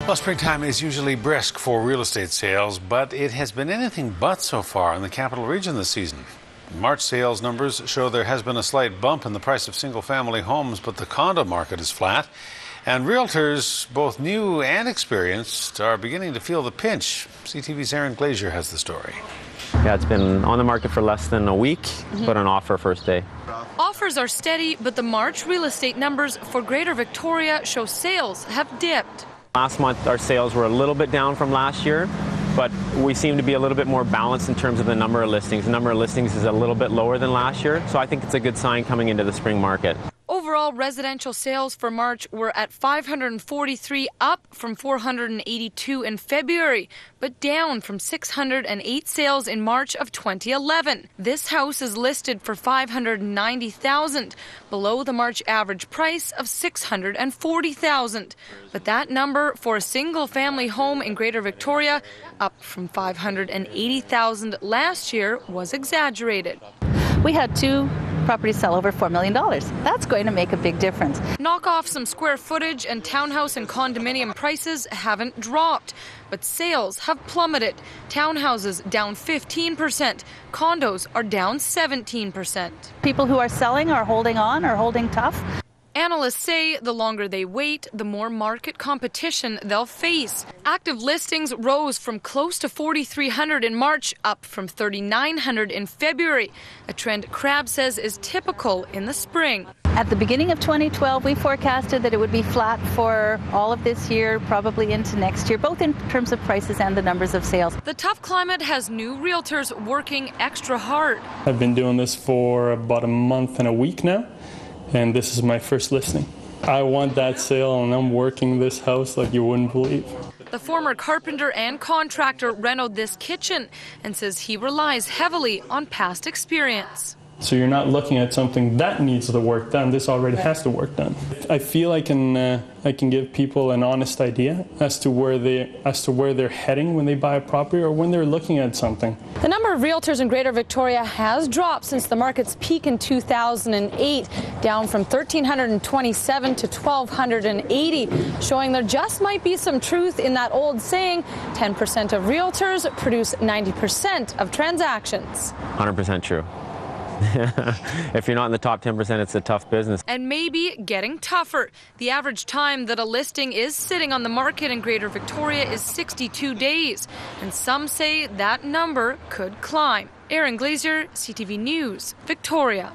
Well, springtime is usually brisk for real estate sales, but it has been anything but so far in the Capital Region this season. March sales numbers show there has been a slight bump in the price of single-family homes, but the condo market is flat. And realtors, both new and experienced, are beginning to feel the pinch. CTV's Aaron Glazier has the story. Yeah, it's been on the market for less than a week, but an offer first day. Offers are steady, but the March real estate numbers for Greater Victoria show sales have dipped. Last month, our sales were a little bit down from last year, but we seem to be a little bit more balanced in terms of the number of listings. The number of listings is a little bit lower than last year, so I think it's a good sign coming into the spring market. Overall, residential sales for March were at 543, up from 482 in February, but down from 608 sales in March of 2011. This house is listed for $590,000, below the March average price of $640,000. But that number for a single-family home in Greater Victoria, up from $580,000 last year, was exaggerated. We had two properties sell over $4 million. That's going to make a big difference. Knock off some square footage and townhouse and condominium prices haven't dropped, but sales have plummeted. Townhouses down 15%, condos are down 17%. People who are selling are holding on, are holding tough. Analysts say the longer they wait, the more market competition they'll face. Active listings rose from close to 4,300 in March, up from 3,900 in February, a trend Crabb says is typical in the spring. At the beginning of 2012, we forecasted that it would be flat for all of this year, probably into next year, both in terms of prices and the numbers of sales. The tough climate has new realtors working extra hard. I've been doing this for about a month and a week now, and this is my first listing. I want that sale, and I'm working this house like you wouldn't believe. The former carpenter and contractor renoed this kitchen and says he relies heavily on past experience. So you're not looking at something that needs the work done. This already has the work done. I feel I can give people an honest idea as to where they're heading when they buy a property or when they're looking at something. The number of realtors in Greater Victoria has dropped since the market's peak in 2008, down from 1,327 to 1,280, showing there just might be some truth in that old saying, 10% of realtors produce 90% of transactions. 100% true. If you're not in the top 10%, it's a tough business. And maybe getting tougher. The average time that a listing is sitting on the market in Greater Victoria is 62 days. And some say that number could climb. Aaron Glazier, CTV News, Victoria.